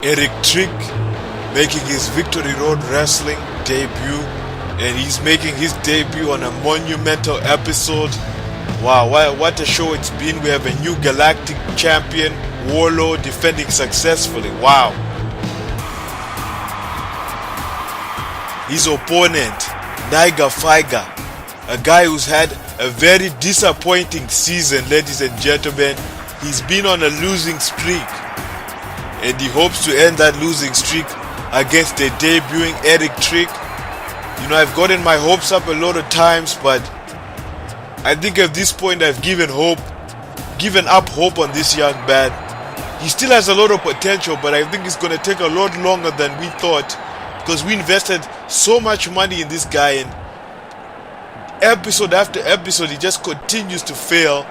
Eric Trick making his Victory Road Wrestling debut, and he's making his debut on a monumental episode. Wow, what a show it's been. We have a new Galactic champion, Warlord, defending successfully. Wow. His opponent, Niger Figer, a guy who's had a very disappointing season, ladies and gentlemen. He's been on a losing streak, and he hopes to end that losing streak against the debuting Eric Trick. You know, I've gotten my hopes up a lot of times, but I think at this point I've given up hope on this young man. He still has a lot of potential, but I think it's going to take a lot longer than we thought, because we invested so much money in this guy, and episode after episode he just continues to fail.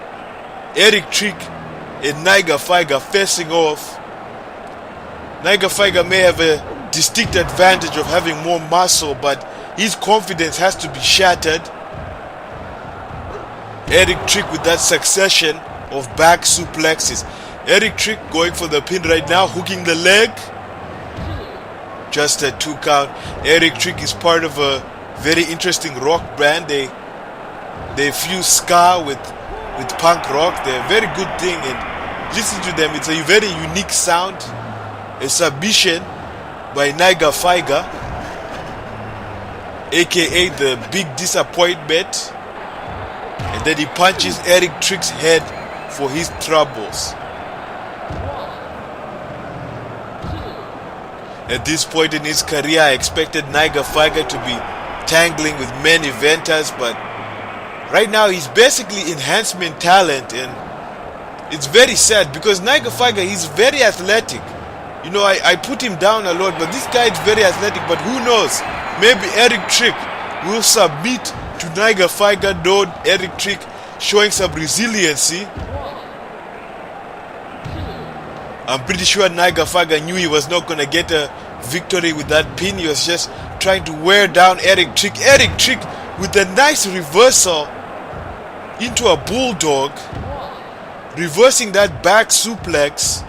Eric Trick and Niger Figer facing off. Niger Figer may have a distinct advantage of having more muscle, but his confidence has to be shattered. Eric Trick with that succession of back suplexes. Eric Trick going for the pin right now, hooking the leg. Just a 2 count. Eric Trick is part of a very interesting rock band. They fuse ska with punk rock. They're a very good thing, and listen to them. It's a very unique sound. A submission by Niger Figer, aka the big disappointment, and then he punches Eric Trick's head for his troubles. At this point in his career, I expected Niger Figer to be tangling with main eventers, but right now he's basically enhancement talent, and it's very sad because Niger Figer, he's very athletic. You know, I put him down a lot, but this guy is very athletic. But who knows? Maybe Eric Trick will submit to Niger Figer, though Eric Trick showing some resiliency. I'm pretty sure Niger Figer knew he was not going to get a victory with that pin. He was just trying to wear down Eric Trick. Eric Trick with a nice reversal into a bulldog, reversing that back suplex.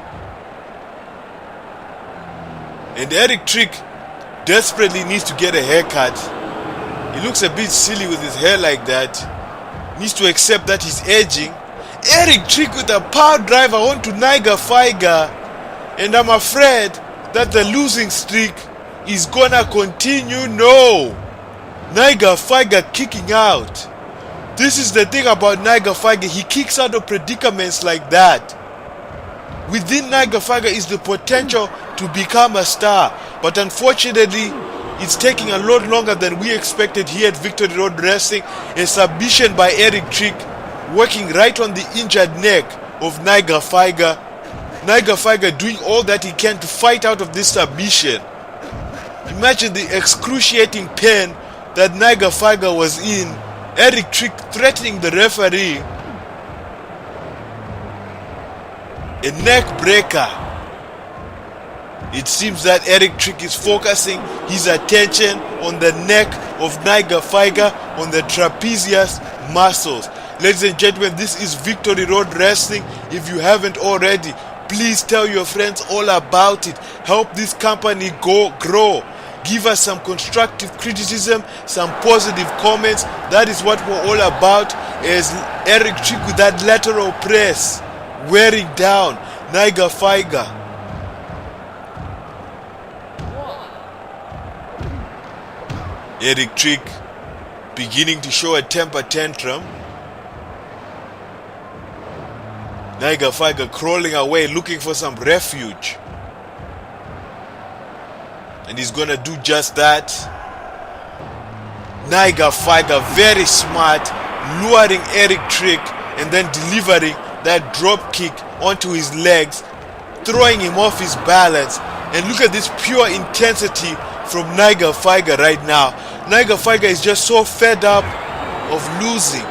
And Eric Trick desperately needs to get a haircut. He looks a bit silly with his hair like that. Needs to accept that he's aging. Eric Trick with a power driver onto Niger Figer. And I'm afraid that the losing streak is gonna continue. No! Niger Figer kicking out. This is the thing about Niger Figer. He kicks out of predicaments like that. Within Niger Figer is the potential to become a star, but unfortunately it's taking a lot longer than we expected here at Victory Road Wrestling. A submission by Eric Trick, working right on the injured neck of Niger Figer. Niger Figer doing all that he can to fight out of this submission. Imagine the excruciating pain that Niger Figer was in. Eric Trick threatening the referee. A neck breaker. It seems that Eric Trick is focusing his attention on the neck of Niger Figer, on the trapezius muscles. Ladies and gentlemen, this is Victory Road Wrestling. If you haven't already, please tell your friends all about it. Help this company grow. Give us some constructive criticism, some positive comments. That is what we're all about. As Eric Trick with that lateral press, wearing down Niger Figer. Eric Trick beginning to show a temper tantrum. Niger Figer crawling away looking for some refuge. And he's gonna do just that. Niger Figer very smart, luring Eric Trick and then delivering that drop kick onto his legs, throwing him off his balance. And look at this pure intensity from Niger Figer right now. Niger Figer is just so fed up of losing.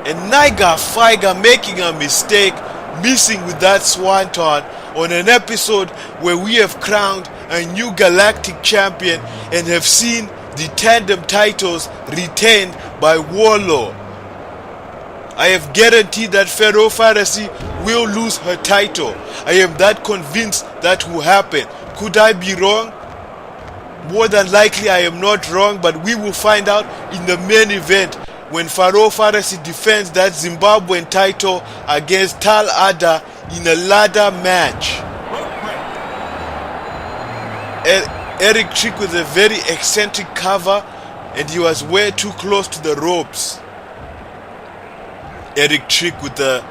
And Niger Figer making a mistake, missing with that swanton on an episode where we have crowned a new Galactic champion and have seen the tandem titles retained by Warlord. I have guaranteed that Pharoah Pharisee will lose her title. I am that convinced that will happen. Could I be wrong? More than likely I am not wrong, but we will find out in the main event when Pharoah Pharisee defends that Zimbabwean title against Tahl Udder in a ladder match. Eric Trick with a very eccentric cover, and he was way too close to the ropes. Eric Trick with a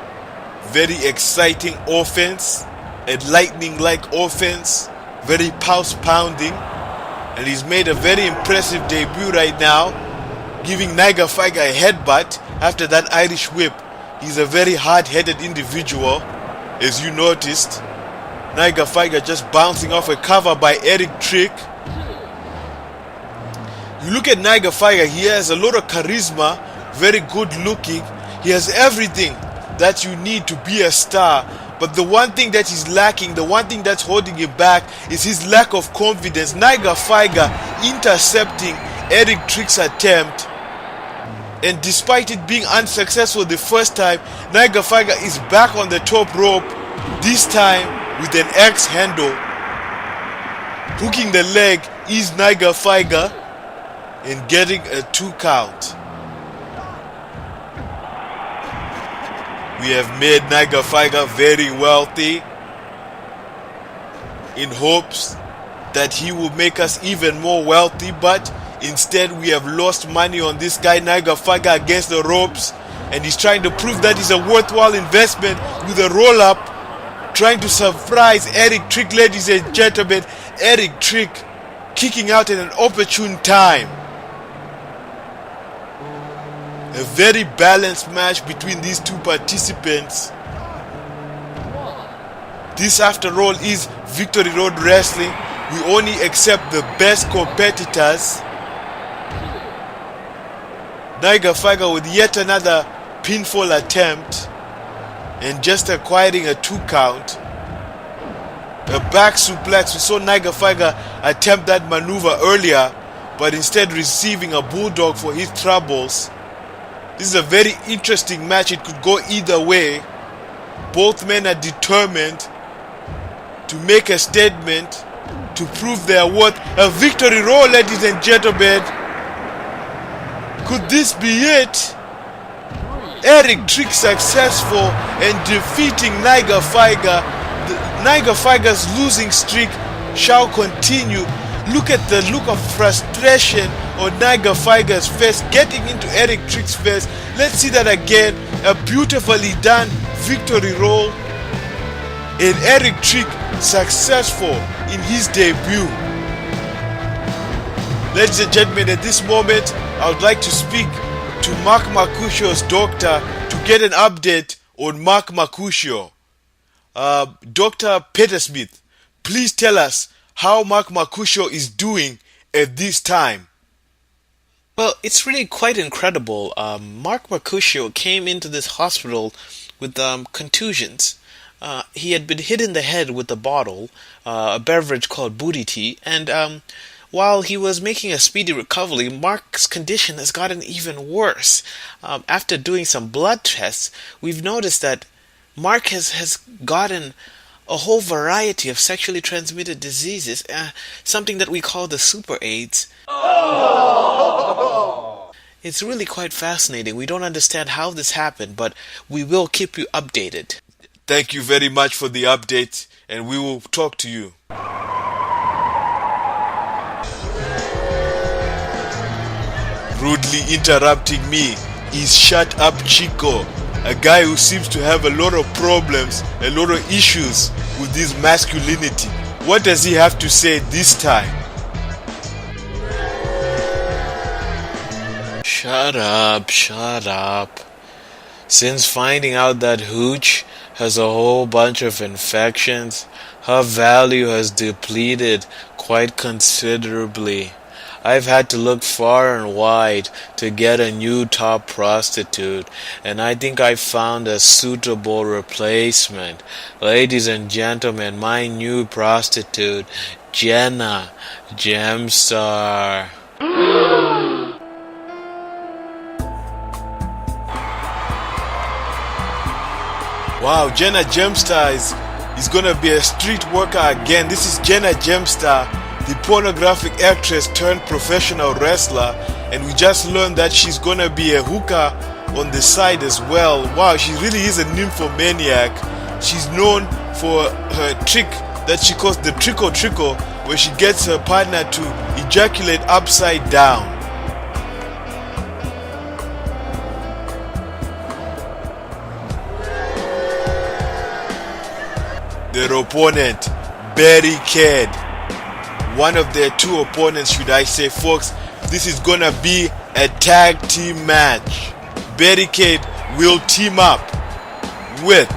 very exciting offense, a lightning-like offense, very pulse-pounding, and he's made a very impressive debut right now, giving Nigafaiga a headbutt after that Irish whip. He's a very hard-headed individual, as you noticed. Nigafaiga just bouncing off a cover by Eric Trick. You look at Nigafaiga, he has a lot of charisma, very good looking. He has everything that you need to be a star. But the one thing that he's lacking, the one thing that's holding him back is his lack of confidence. Nigafaiga intercepting Eric Trick's attempt. And despite it being unsuccessful the first time, Nigafaiga is back on the top rope, this time with an X handle. Hooking the leg is Nigafaiga and getting a 2 count. We have made Nigafaiga very wealthy in hopes that he will make us even more wealthy, but instead we have lost money on this guy Nigafaiga against the ropes, and he's trying to prove that he's a worthwhile investment with a roll-up, trying to surprise Eric Trick, ladies and gentlemen. Eric Trick kicking out at an opportune time. A very balanced match between these two participants. This, after all, is Victory Road Wrestling. We only accept the best competitors. Nigafaiga with yet another pinfall attempt and just acquiring a 2 count. A back suplex. We saw Nigafaiga attempt that maneuver earlier, but instead receiving a bulldog for his troubles. This is a very interesting match. It could go either way. Both men are determined to make a statement, to prove their worth. A victory roll, ladies and gentlemen. Could this be it? Eric Trick successful in defeating Nigafaiga. Nigafaiga's losing streak shall continue. Look at the look of frustration on Nigafaiga's face, getting into Eric Trick's face. Let's see that again. A beautifully done victory roll. And Eric Trick successful in his debut. Ladies and gentlemen, at this moment, I would like to speak to Mark Mercuccio's doctor to get an update on Mark Mercuccio. Dr. Petersmith, please tell us how Mark Mercuccio is doing at this time. Well, it's really quite incredible. Mark Mercuccio came into this hospital with contusions. He had been hit in the head with a bottle, a beverage called booty tea, and while he was making a speedy recovery, Mark's condition has gotten even worse. After doing some blood tests, we've noticed that Mark has gotten a whole variety of sexually transmitted diseases, something that we call the super AIDS. Oh! It's really quite fascinating. We don't understand how this happened, but we will keep you updated. Thank you very much for the update, and we will talk to you. Rudely interrupting me is Shut Up Chico, a guy who seems to have a lot of problems, a lot of issues with his masculinity. What does he have to say this time? Shut up, shut up. Since finding out that Hooch has a whole bunch of infections, her value has depleted quite considerably. I've had to look far and wide to get a new top prostitute, and I think I found a suitable replacement. Ladies and gentlemen, my new prostitute, Jenna Gemstar. Wow, Jenna Gemstar is gonna be a street worker again. This is Jenna Gemstar, the pornographic actress turned professional wrestler, and we just learned that she's gonna be a hooker on the side as well. Wow, she really is a nymphomaniac. She's known for her trick that she calls the trickle, where she gets her partner to ejaculate upside down. Their opponent, Barricade. One of their two opponents, should I say, folks. This is gonna be a tag team match. Barricade will team up with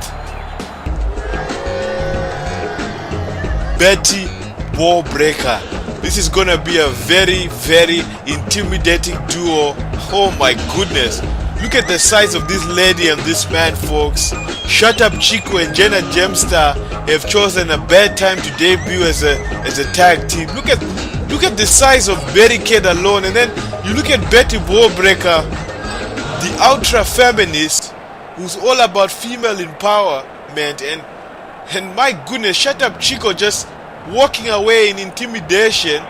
Betty Ballbreaker. This is gonna be a very, very intimidating duo. Oh my goodness. Look at the size of this lady and this man, folks. Shut Up Chico and Jenna Gemstar have chosen a bad time to debut as a tag team. Look at the size of Barricade alone, and then you look at Betty Ballbreaker, the ultra feminist who's all about female empowerment, and my goodness, Shut Up Chico just walking away in intimidation.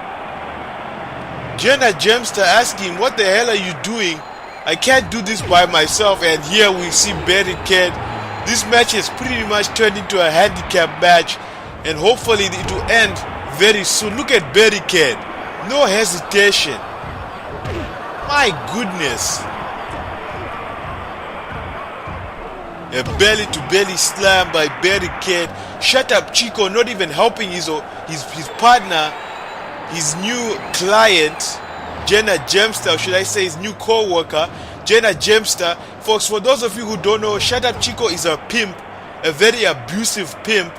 Jenna Gemstar asking, what the hell are you doing? I can't do this by myself. And here we see Barricade. This match is pretty much turned into a handicap match, and hopefully it will end very soon. Look at Barricade, no hesitation. My goodness. A belly to belly slam by Barricade. Shut Up Chico not even helping his partner, his new client, Jenna Gemstar, should I say his new co-worker, Jenna Gemstar. Folks, for those of you who don't know, Shut Up Chico is a pimp, a very abusive pimp,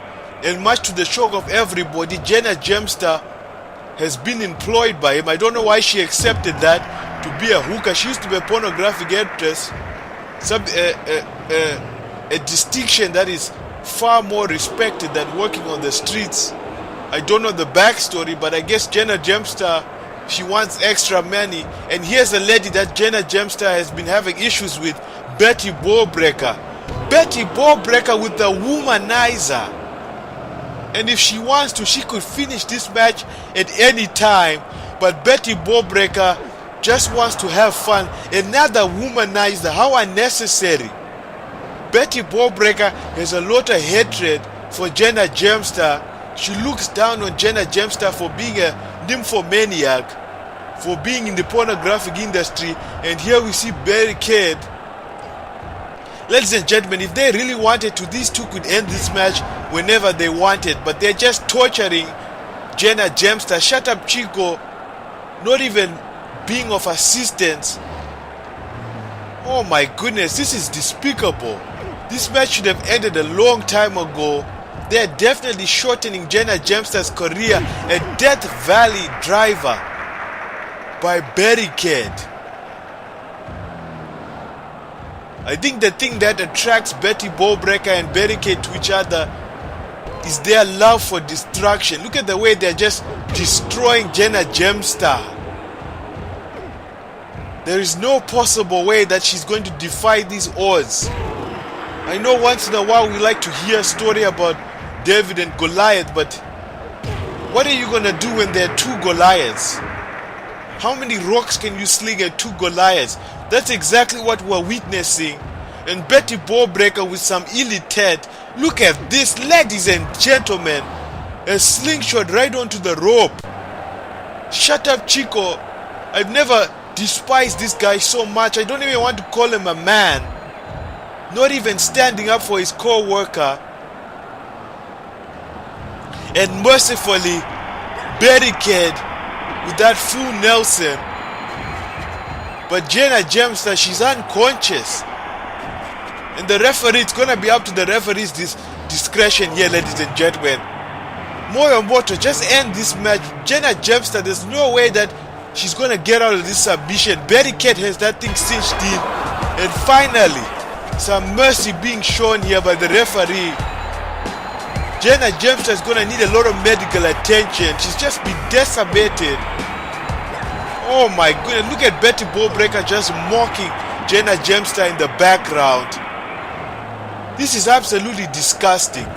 and much to the shock of everybody, Jenna Gemstar has been employed by him. I don't know why she accepted that, to be a hooker. She used to be a pornographic actress, a distinction that is far more respected than working on the streets. I don't know the backstory, but I guess Jenna Gemstar, she wants extra money. And here's a lady that Jenna Gemstar has been having issues with, Betty Ballbreaker. Betty Ballbreaker with the womanizer. And if she wants to, she could finish this match at any time. But Betty Ballbreaker just wants to have fun. Another womanizer. How unnecessary. Betty Ballbreaker has a lot of hatred for Jenna Gemstar. She looks down on Jenna Gemstar for being a nymphomaniac, for being in the pornographic industry. And here we see Barricade. Ladies and gentlemen, if they really wanted to, these two could end this match whenever they wanted, but they're just torturing Jenna Gemstar. Shut Up Chico not even being of assistance. Oh my goodness, this is despicable. This match should have ended a long time ago. They're definitely shortening Jenna Gemstar's career. A Death Valley driver by Barricade. I think the thing that attracts Betty Ballbreaker and Barricade to each other is their love for destruction. Look at the way they're just destroying Jenna Gemstar. There is no possible way that she's going to defy these odds. I know once in a while we like to hear a story about David and Goliath, but what are you going to do when there are two Goliaths? How many rocks can you sling at two Goliaths? That's exactly what we're witnessing. And Betty Ballbreaker with some illiterate. Look at this, ladies and gentlemen. A slingshot right onto the rope. Shut Up Chico. I've never despised this guy so much. I don't even want to call him a man. Not even standing up for his co-worker. And mercifully, Barricade with that full Nelson. But Jenna Gemstar, she's unconscious. And the referee, it's going to be up to the referee's discretion here, ladies and gentlemen. Moto, just end this match. Jenna Gemstar, there's no way that she's going to get out of this submission. Barricade has that thing cinched in. And finally, some mercy being shown here by the referee. Jenna Gemstar is going to need a lot of medical attention. She's just been decimated. Oh my goodness, look at Betty Ballbreaker just mocking Jenna Gemstar in the background. This is absolutely disgusting.